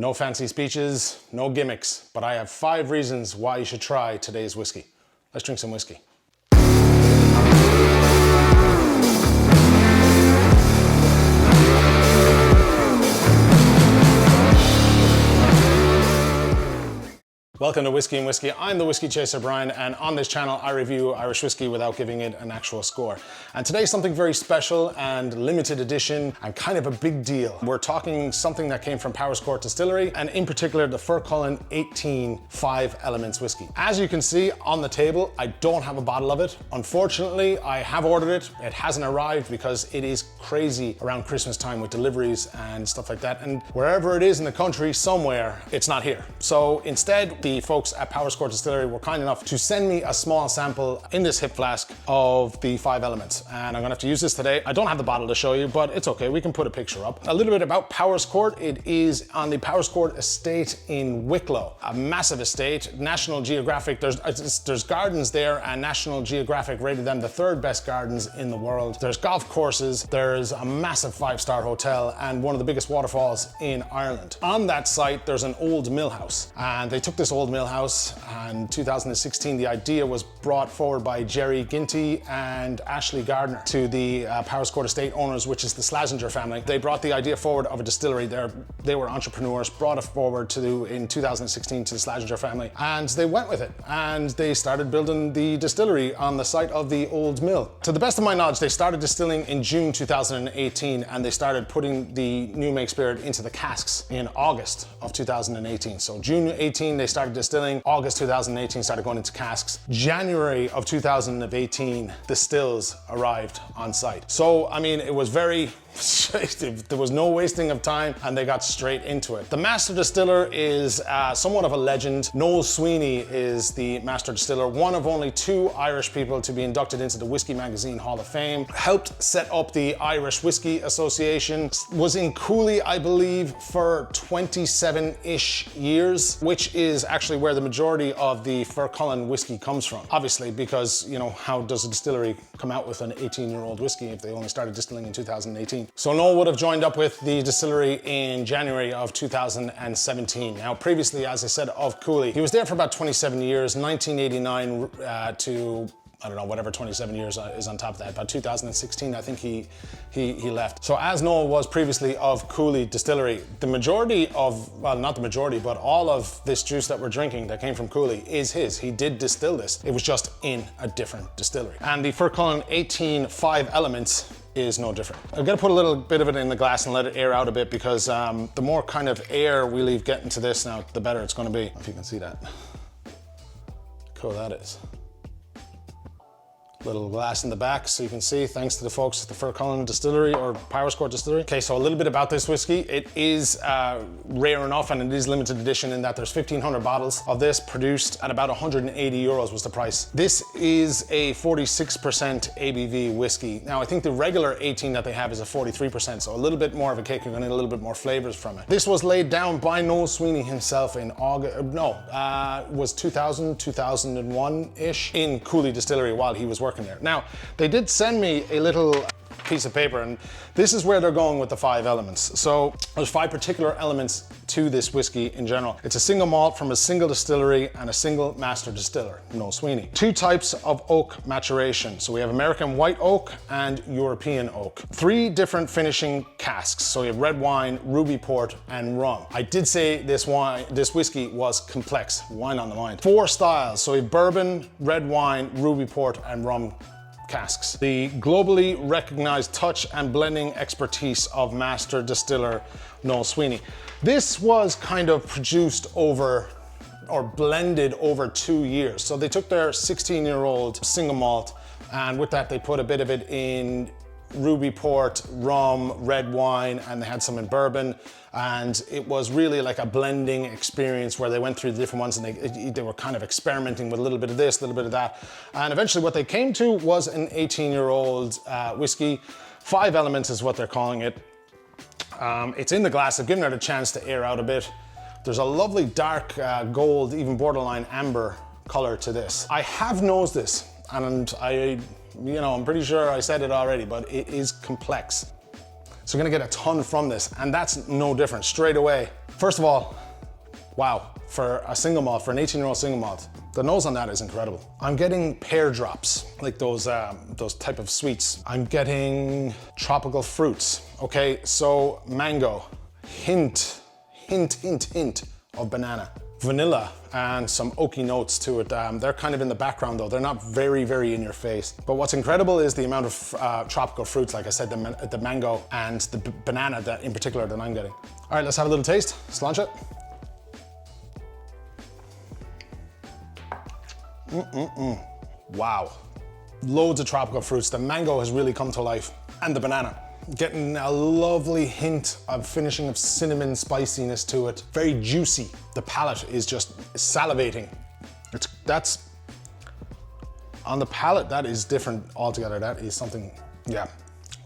No fancy speeches, no gimmicks, but I have 5 reasons why you should try today's whiskey. Let's drink some whiskey. Welcome to Whiskey and Whiskey. I'm the Whiskey Chaser Brian, and on this channel I review Irish whiskey without giving it an actual score. And today's something very special and limited edition and kind of a big deal. We're talking something that came from Powerscourt Distillery, and in particular the Fircullen 18 5 Elements whiskey. As you can see on the table, I don't have a bottle of it. Unfortunately, I have ordered it. It hasn't arrived because it is crazy around Christmas time with deliveries and stuff like that. And wherever it is in the country, somewhere, it's not here. So instead, the folks at Powerscourt Distillery were kind enough to send me a small sample in this hip flask of the 5 Elements. And I'm gonna have to use this today. I don't have the bottle to show you, but it's okay, we can put a picture up. A little bit about Powerscourt. It is on the Powerscourt estate in Wicklow, a massive estate. National Geographic, there's gardens there, and National Geographic rated them the 3rd best gardens in the world. There's golf courses, there's a massive 5-star hotel, and one of the biggest waterfalls in Ireland. On that site, there's an old mill house, and they took this old mill house, and in 2016 the idea was brought forward by Jerry Ginty and Ashley Gardner to the Powerscourt estate owners, which is the Slazenger family. They brought the idea forward of a distillery. They were entrepreneurs, brought it forward in 2016 to the Slazenger family, and they went with it, and they started building the distillery on the site of the old mill. To the best of my knowledge, they started distilling in June 2018, and they started putting the new make spirit into the casks in August of 2018. So June 18 they started distilling, August 2018 started going into casks. January of 2018, the stills arrived on site. So, I mean, it was very, there was no wasting of time, and they got straight into it. The master distiller is somewhat of a legend. Noel Sweeney is the master distiller, one of only 2 Irish people to be inducted into the Whiskey Magazine Hall of Fame. Helped set up the Irish Whiskey Association. Was in Cooley, I believe, for 27-ish years, which is actually where the majority of the Fircullen whiskey comes from. Obviously, because, you know, how does a distillery come out with an 18-year-old whiskey if they only started distilling in 2018? So Noel would have joined up with the distillery in January of 2017. Now, previously, as I said, of Cooley, he was there for about 27 years, 1989 to, I don't know, whatever 27 years is on top of that. About 2016, I think he left. So as Noel was previously of Cooley Distillery, the majority of, well, not the majority, but all of this juice that we're drinking that came from Cooley is his. He did distill this. It was just in a different distillery. And the Fircullen 18 5 Elements is no different. I'm gonna put a little bit of it in the glass and let it air out a bit, because the more kind of air we leave get into this now, the better it's gonna be. If you can see that. Cool that is. Little glass in the back so you can see, thanks to the folks at the Fircullen Distillery or Powerscourt Distillery. Okay, so a little bit about this whiskey. It is rare enough, and it is limited edition in that there's 1,500 bottles of this produced at about 180 euros was the price. This is a 46% ABV whiskey. Now, I think the regular 18 that they have is a 43%, so a little bit more of a kick. You're gonna need a little bit more flavors from it. This was laid down by Noel Sweeney himself in August, was 2001-ish in Cooley Distillery while he was working there. Now, they did send me a little piece of paper, and this is where they're going with the 5 elements. So there's 5 particular elements to this whiskey in general. It's a single malt from a single distillery and a single master distiller, Noel Sweeney. 2 types of oak maturation. So we have American white oak and European oak. 3 different finishing casks. So we have red wine, ruby port, and rum. I did say this whiskey was complex, wine on the mind. 4 styles. So we have bourbon, red wine, ruby port, and rum casks. The globally recognized touch and blending expertise of master distiller Noel Sweeney. This was kind of produced over, or blended over 2 years. So they took their 16-year-old single malt, and with that they put a bit of it in ruby port, rum, red wine, and they had some in bourbon. And it was really like a blending experience where they went through the different ones, and they were kind of experimenting with a little bit of this, a little bit of that. And eventually what they came to was an 18-year-old whiskey. 5 Elements is what they're calling it. It's in the glass. I've given it a chance to air out a bit. There's a lovely dark gold, even borderline amber color to this. I have nosed this, and I'm pretty sure I said it already, but it is complex. So we're gonna get a ton from this, and that's no different. Straight away, First of all, wow, for a single malt, for an 18-year-old single malt, the nose on that is incredible. I'm getting pear drops, like those type of sweets. I'm getting tropical fruits, okay? So mango, hint of banana. Vanilla and some oaky notes to it. They're kind of in the background though. They're not very, very in your face. But what's incredible is the amount of tropical fruits, like I said, the mango and the banana that in particular that I'm getting. All right, let's have a little taste. Sláinte. Wow. Loads of tropical fruits. The mango has really come to life. And the banana. Getting a lovely hint of finishing of cinnamon spiciness to it. Very juicy. The palate is just salivating. That's, on the palate, that is different altogether. That is something, yeah.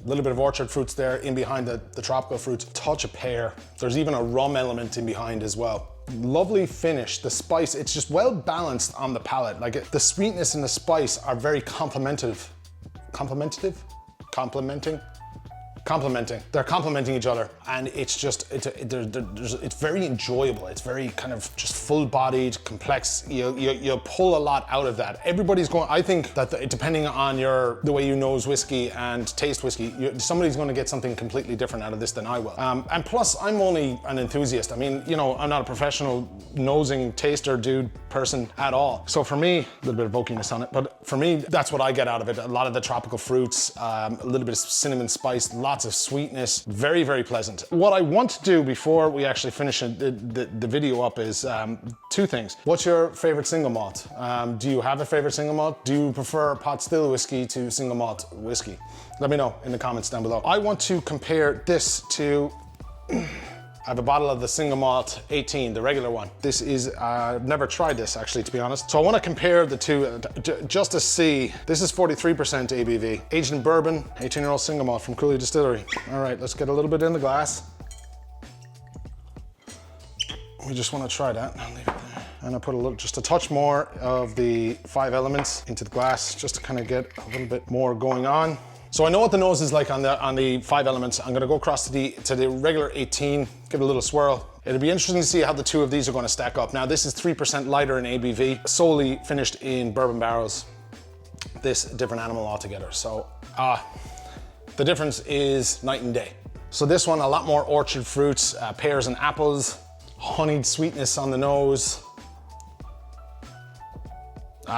A little bit of orchard fruits there in behind the tropical fruits. Touch of pear. There's even a rum element in behind as well. Lovely finish, the spice, it's just well balanced on the palate. Like the sweetness and the spice are very complementing. They're complementing each other, and it's just, it's very enjoyable. It's very kind of just full-bodied, complex. You pull a lot out of that. Everybody's going, I think that depending on the way you nose whiskey and taste whiskey, somebody's going to get something completely different out of this than I will. And plus, I'm only an enthusiast. I mean, you know, I'm not a professional nosing taster dude person at all. So for me, a little bit of oakiness on it, but for me, that's what I get out of it. A lot of the tropical fruits, a little bit of cinnamon spice, lots of sweetness, very, very pleasant. What I want to do before we actually finish the video up is two things. What's your favorite single malt? Do you have a favorite single malt? Do you prefer pot still whiskey to single malt whiskey? Let me know in the comments down below. I want to compare this to I have a bottle of the single malt 18, the regular one. This is, I've never tried this actually, to be honest. So I want to compare the two just to see. This is 43% ABV. Aged in bourbon, 18-year-old single malt from Cooley Distillery. All right, let's get a little bit in the glass. We just want to try that. I'll leave it there. And I put just a touch more of the 5 elements into the glass, just to kind of get a little bit more going on. So I know what the nose is like on the 5 elements. I'm gonna go across to the regular 18, give it a little swirl. It'll be interesting to see how the two of these are gonna stack up. Now this is 3% lighter in ABV, solely finished in bourbon barrels. This different animal altogether. So the difference is night and day. So this one, a lot more orchard fruits, pears and apples, honeyed sweetness on the nose.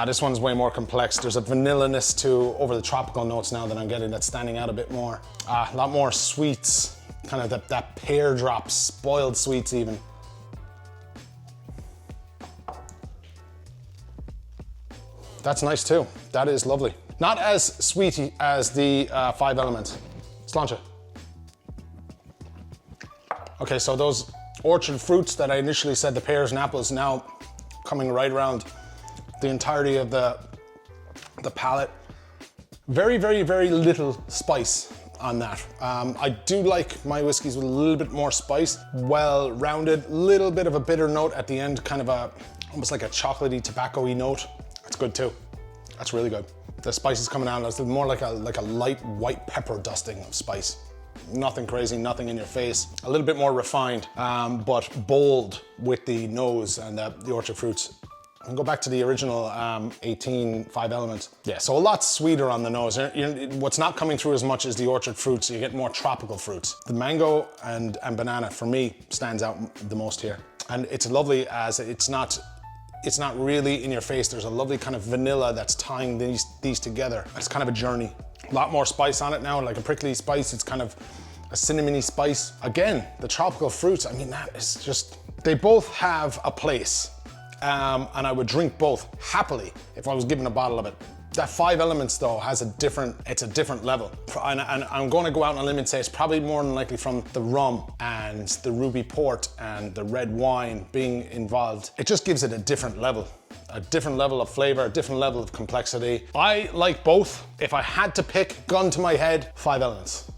This one's way more complex. There's a vanilla-ness to over the tropical notes now that I'm getting that's standing out a bit more. A lot more sweets, kind of that pear drops, spoiled sweets even. That's nice too. That is lovely. Not as sweety as the 5 elements. Sláinte. Okay, so those orchard fruits that I initially said, the pears and apples, now coming right around the entirety of the palate. Very, very, very little spice on that. I do like my whiskeys with a little bit more spice, well-rounded, little bit of a bitter note at the end, kind of almost like a chocolatey, tobacco-y note. That's good too. That's really good. The spice is coming out, it's more like a light white pepper dusting of spice. Nothing crazy, nothing in your face. A little bit more refined, but bold with the nose and the orchard fruits. And go back to the original 18 5 elements. Yeah, so a lot sweeter on the nose. What's not coming through as much is the orchard fruits. So you get more tropical fruits. The mango and banana, for me, stands out the most here. And it's lovely as it's not really in your face. There's a lovely kind of vanilla that's tying these together. It's kind of a journey. A lot more spice on it now, like a prickly spice. It's kind of a cinnamony spice. Again, the tropical fruits, I mean, that is just, they both have a place. And I would drink both happily if I was given a bottle of it. That 5 elements though has it's a different level. And I'm going to go out on a limb and say it's probably more than likely from the rum and the ruby port and the red wine being involved. It just gives it a different level of flavor, a different level of complexity. I like both. If I had to pick, gun to my head, 5 elements.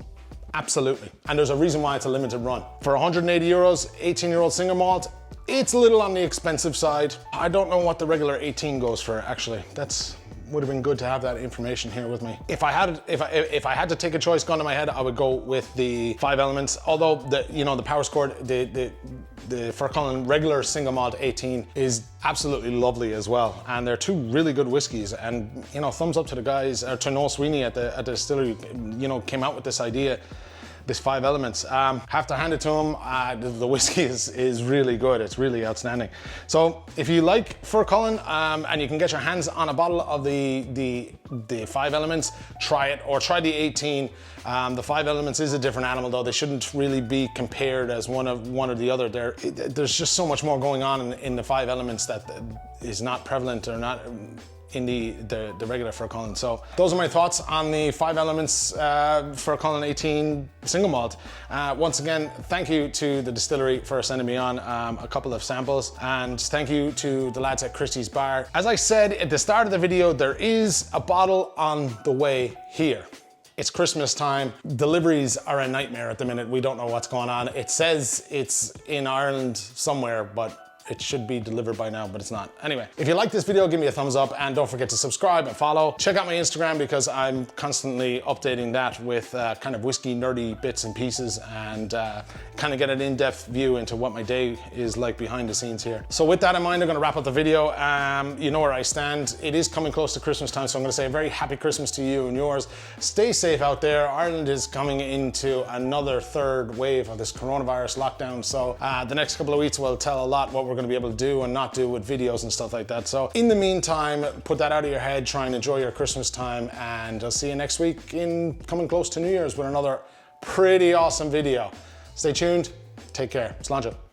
Absolutely. And there's a reason why it's a limited run. For 180 euros, 18-year-old single malt, it's a little on the expensive side. I don't know what the regular 18 goes for, actually. That's would have been good to have that information here with me. If I had to take a choice, gun to my head, I would go with the 5 Elements. Although the Power Score, the Fir Cullen regular single malt 18 is absolutely lovely as well, and they're 2 really good whiskies. And thumbs up to the guys, or to Noel Sweeney at the distillery, came out with this idea, this 5 Elements. Have to hand it to him. The whiskey is really good. It's really outstanding. So if you like Fir Cullen, and you can get your hands on a bottle of the 5 Elements, try it, or try the 18. The 5 Elements is a different animal, though. They shouldn't really be compared as one or the other. There's just so much more going on in the 5 Elements that is not prevalent or not in the regular Fir Cullen. So those are my thoughts on the 5 Elements Fir Cullen 18 single malt. Once again, thank you to the distillery for sending me on a couple of samples, and thank you to the lads at Christie's Bar. As I said at the start of the video, there is a bottle on the way here. It's Christmas time. Deliveries are a nightmare at the minute. We don't know what's going on. It says it's in Ireland somewhere, but it should be delivered by now, but it's not. Anyway, if you like this video, give me a thumbs up, and don't forget to subscribe and follow. Check out my Instagram, because I'm constantly updating that with kind of whiskey nerdy bits and pieces, and kind of get an in-depth view into what my day is like behind the scenes here. So with that in mind, I'm gonna wrap up the video. You know where I stand. It is coming close to Christmas time, so I'm gonna say a very happy Christmas to you and yours. Stay safe out there. Ireland is coming into another 3rd wave of this coronavirus lockdown, so the next couple of weeks will tell a lot what we're going to be able to do and not do with videos and stuff like that. So in the meantime, put that out of your head, try and enjoy your Christmas time, and I'll see you next week coming close to New Year's with another pretty awesome video. Stay tuned, take care. Sláinte.